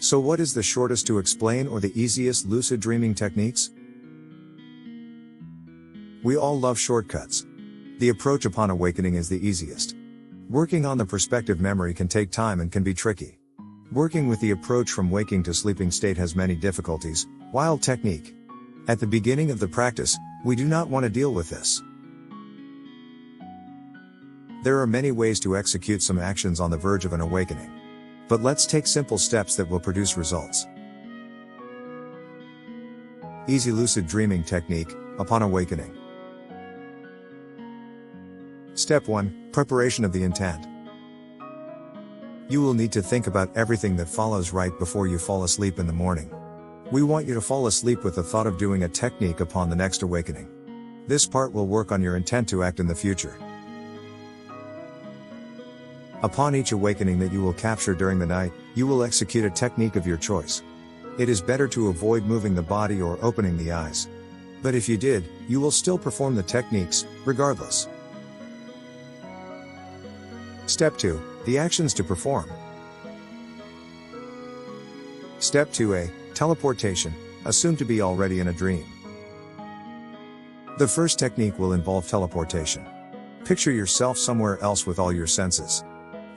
So what is the shortest to explain or the easiest lucid dreaming techniques? We all love shortcuts. The approach upon awakening is the easiest. Working on the perspective memory can take time and can be tricky. Working with the approach from waking to sleeping state has many difficulties. Wild technique. At the beginning of the practice, we do not want to deal with this. There are many ways to execute some actions on the verge of an awakening. But let's take simple steps that will produce results. Easy lucid dreaming technique, upon awakening. Step 1, preparation of the intent. You will need to think about everything that follows right before you fall asleep in the morning. We want you to fall asleep with the thought of doing a technique upon the next awakening. This part will work on your intent to act in the future. Upon each awakening that you will capture during the night, you will execute a technique of your choice. It is better to avoid moving the body or opening the eyes. But if you did, you will still perform the techniques, regardless. Step 2, the actions to perform. Step 2a, teleportation, assumed to be already in a dream. The first technique will involve teleportation. Picture yourself somewhere else with all your senses.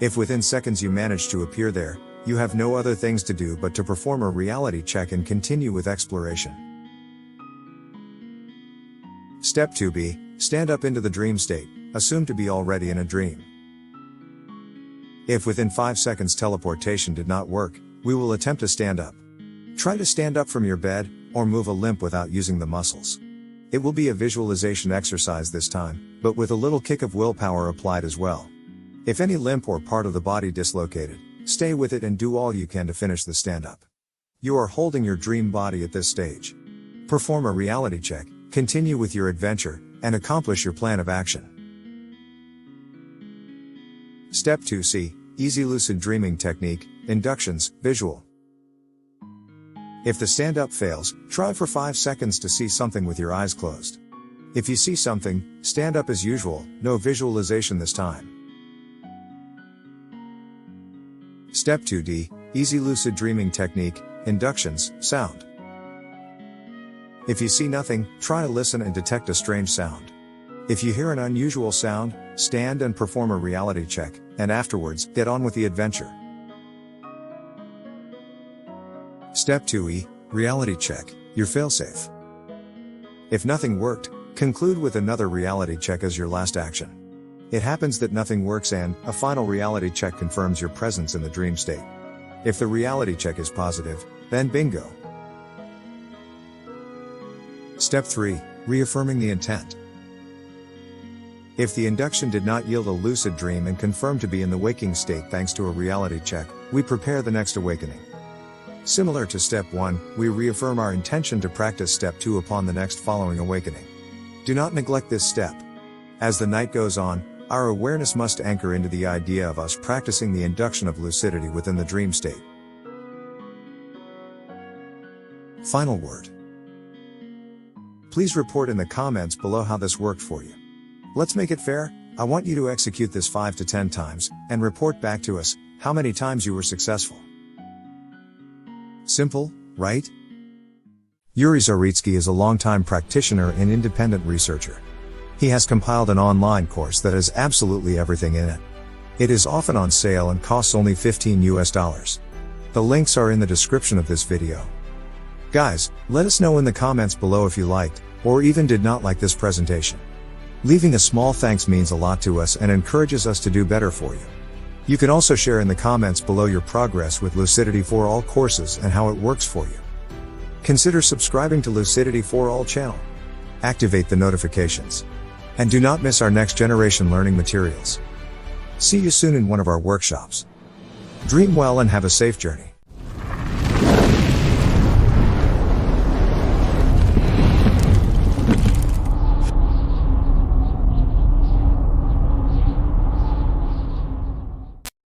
If within seconds you manage to appear there, you have no other things to do but to perform a reality check and continue with exploration. Step 2b, stand up into the dream state, assumed to be already in a dream. If within 5 seconds teleportation did not work, we will attempt to stand up. Try to stand up from your bed, or move a limb without using the muscles. It will be a visualization exercise this time, but with a little kick of willpower applied as well. If any limp or part of the body dislocated, stay with it and do all you can to finish the stand-up. You are holding your dream body at this stage. Perform a reality check, continue with your adventure, and accomplish your plan of action. Step 2c, easy lucid dreaming technique, inductions, visual. If the stand-up fails, try for 5 seconds to see something with your eyes closed. If you see something, stand up as usual, no visualization this time. Step 2d, easy lucid dreaming technique, inductions, sound. If you see nothing, try to listen and detect a strange sound. If you hear an unusual sound, stand and perform a reality check, and afterwards, get on with the adventure. Step 2e, reality check, your failsafe. If nothing worked, conclude with another reality check as your last action. It happens that nothing works and a final reality check confirms your presence in the dream state. If the reality check is positive, then bingo. Step 3, reaffirming the intent. If the induction did not yield a lucid dream and confirm to be in the waking state thanks to a reality check, we prepare the next awakening. Similar to step 1, we reaffirm our intention to practice step 2 upon the next following awakening. Do not neglect this step. As the night goes on, our awareness must anchor into the idea of us practicing the induction of lucidity within the dream state. Final word. Please report in the comments below how this worked for you. Let's make it fair. I want you to execute this 5 to 10 times, and report back to us how many times you were successful. Simple, right? Yuri Zaritsky is a longtime practitioner and independent researcher. He has compiled an online course that has absolutely everything in it. It is often on sale and costs only $15. The links are in the description of this video. Guys, let us know in the comments below if you liked, or even did not like this presentation. Leaving a small thanks means a lot to us and encourages us to do better for you. You can also share in the comments below your progress with Lucidity for All courses and how it works for you. Consider subscribing to Lucidity for All channel. Activate the notifications. And do not miss our next generation learning materials. See you soon in one of our workshops. Dream well and have a safe journey.